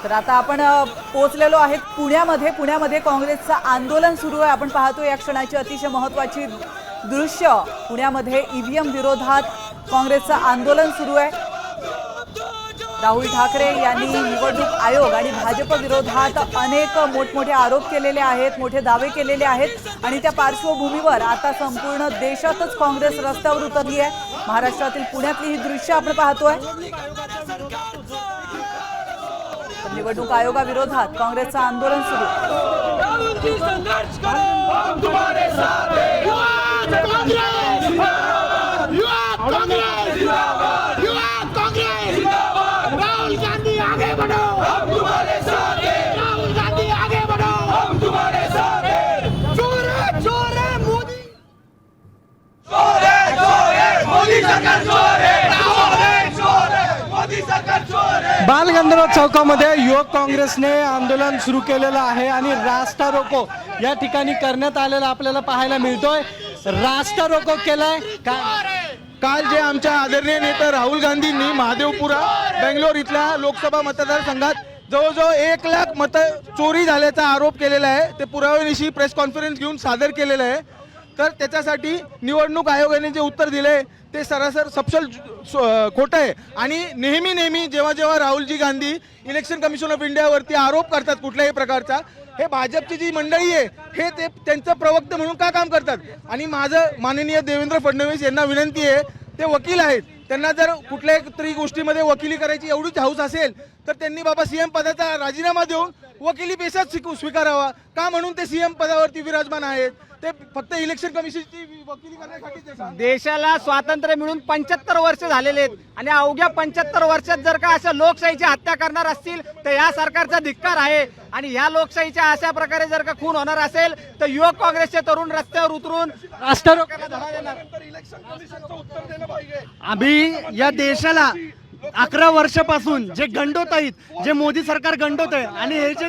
तर आता आपण पोहोचलेलो आहेत पुण्यामध्ये काँग्रेसचं आंदोलन सुरू आहे। आपण पाहतो या क्षणाची अतिशय महत्त्वाची दृश्य। पुण्यामध्ये ईव्हीएम विरोधात काँग्रेसचं आंदोलन सुरू आहे। राहुल ठाकरे यांनी निवडणूक आयोग आणि भाजप विरोधात अनेक मोठमोठे आरोप केलेले आहेत, मोठे दावे केलेले आहेत आणि त्या पार्श्वभूमीवर आता संपूर्ण देशातच काँग्रेस रस्त्यावर उतरली आहे। महाराष्ट्रातील पुण्यातली ही दृश्य आपण पाहतोय। निवडणूक आयोगाविरोधात काँग्रेसचं आंदोलन सुरू। राहुल गांधी आगे बढ़ो, हम तुम्हारे साथ हैं। राहुल गांधी आगे बढ़ो, हम तुम्हारे साथ हैं। चोर है मोदी, मोदी सरकार चोर है, मोदी सरकार चोर है। बालगंधर्व चौकामध्ये युवक काँग्रेसने आंदोलन सुरू केलेलं आहे आणि रास्ता रोको या ठिकाणी करण्यात आलेला आपल्याला पाहायला मिळतोय। रास्ता रोको केलाय काल जे आमच्या आदरणीय नेता राहुल गांधींनी महादेवपुरा बेंगलोर इथल्या लोकसभा मतदारसंघात जवळजवळ 1 लाख मत चोरी झाल्याचा आरोप केलेला आहे, ते पुराव्यानिशी प्रेस कॉन्फरन्स घेऊन सादर केलेलं आहे। तर त्याच्यासाठी निवडणूक आयोगाने जे उत्तर दिले ते सरासर सपशेल खोटं आहे आणि नेहमी जेव्हा Rahulji Gandhi election commission of इंडियावरती आरोप करतात कुठल्याही प्रकारचा, हे भाजपची जी मंडळी आहे हे ते त्यांचं प्रवक्ते म्हणून का काम करतात। आणि माझं माननीय देवेंद्र फडणवीस यांना विनंती आहे, ते वकील आहेत, त्यांना जर कुठल्याही तरी गोष्टीमध्ये वकिली करायची एवढीच हौस असेल तर त्यांनी बाबा सीएम पदाचा राजीनामा देऊन वकिली पेशाच स्वीकारावा का, म्हणून ते सीएम पदावरती विराजमान आहेत। ते फक्त इलेक्शन कमिशनची वकिली करण्यासाठी। देशाला स्वातंत्र्य मिळून 75 वर्ष झालेले आहेत आणि अवघ्या 75 वर्षात जर का अशा लोकशाहीची हत्या करणार असतील तर या सरकारचा धिक्कार आहे। आणि या लोकशाहीच्या अशा प्रकारे जर का खून होणार असेल तर युवक काँग्रेसचे तरुण रस्त्यावर उतरून रास्ता रोकोला धडा देणार। आम्ही या देशाला 11 वर्षापासून जे गंडवतायत, जे मोदी सरकार गंडवत आहे आणि हे जे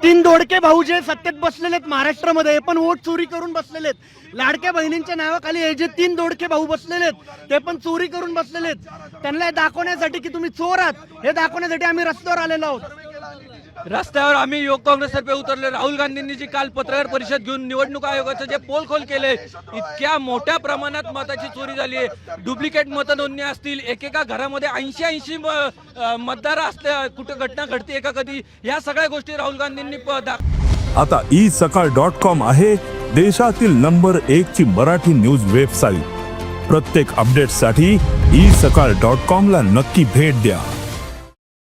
तीन दोडके भाऊ जे सत्तेत बसलेले आहेत महाराष्ट्रामध्ये, हे पण वोट चोरी करून बसलेले आहेत। लाडक्या बहिणींच्या नावाखाली हे जे 3 दोडके भाऊ बसलेले आहेत ते पण चोरी करून बसलेले आहेत। त्यांना हे दाखवण्यासाठी की तुम्ही चोर आहात हे दाखवण्यासाठी आम्ही रस्त्यावर आलेलो आहोत। रस्त्यावर आम्ही युवक काँग्रेसतर्फे उतरले। राहुल गांधींनी जी काल पत्रकार परिषद घेऊन निवडणूक आयोगाचं जे पोलखोल केले, इतक्या मोठ्या प्रमाणात मताची चोरी झाली आहे, डुप्लिकेट मतनोंदणी असतील, एकेका घरामध्ये 80 मतदार असते, कुठे घटना घडते एका कधी, या सगळ्या गोष्टी राहुल गांधींनी आता isakal.com आहे देशातील नंबर 1 ची मराठी न्यूज वेबसाईट। प्रत्येक अपडेटसाठी isakal.com ला नक्की भेट द्या।